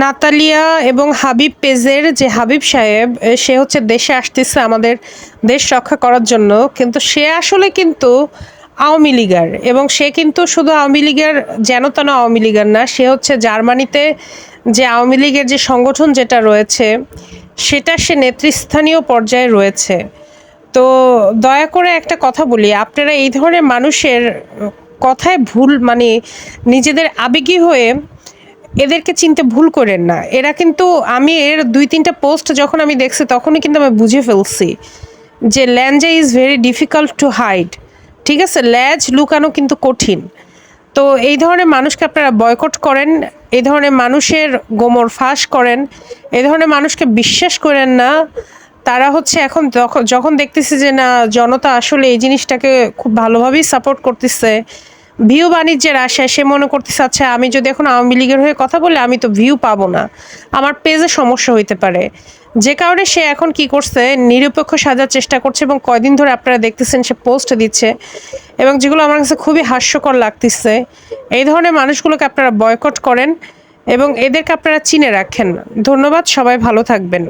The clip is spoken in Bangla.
নাতালিয়া এবং হাবিব পেজের যে হাবিব সাহেব সে হচ্ছে দেশে আসতেছে আমাদের দেশ রক্ষা করার জন্য, কিন্তু সে আসলে কিন্তু আওয়ামী লীগার। এবং সে কিন্তু শুধু আওয়ামী লীগের যেন তেন আওয়ামী লীগার না, সে হচ্ছে জার্মানিতে যে আওয়ামী লীগের যে সংগঠন যেটা রয়েছে সেটা সে নেতৃস্থানীয় পর্যায়ে রয়েছে। তো দয়া করে একটা কথা বলি, আপনারা এই ধরনের মানুষের কথায় ভুল মানে নিজেদের আবেগী হয়ে এদেরকে চিনতে ভুল করেন না। এরা কিন্তু আমি এর ২-৩টা পোস্ট যখন আমি দেখছি তখনই কিন্তু আমি বুঝে ফেলছি যে ল্যাঞ্জা is very difficult to hide. ঠিক আছে? ল্যাজ লুকানো কিন্তু কঠিন। তো এই ধরনের মানুষকে আপনারা বয়কট করেন, এই ধরনের মানুষের গোমর ফাঁস করেন, এই ধরনের মানুষকে বিশ্বাস করেন না। তারা হচ্ছে এখন যখন দেখতেছে যে না জনতা আসলে এই জিনিসটাকে খুব ভালোভাবেই সাপোর্ট করতেছে, ভিউ বাণিজ্যের আশায় সে মনে করতেছে আচ্ছা আমি যদি এখন আওয়ামী লীগের হয়ে কথা বলি আমি তো ভিউ পাবো না, আমার পেজে সমস্যা হইতে পারে। যে কারণে সে এখন কি করছে, নিরপেক্ষ সাজার চেষ্টা করছে এবং কয়দিন ধরে আপনারা দেখতেছেন সে পোস্ট দিচ্ছে এবং যেগুলো আমার কাছে খুবই হাস্যকর লাগতেছে। এই ধরনের মানুষগুলোকে আপনারা বয়কট করেন এবং এদেরকে আপনারা চিনে রাখেন। ধন্যবাদ, সবাই ভালো থাকবেন।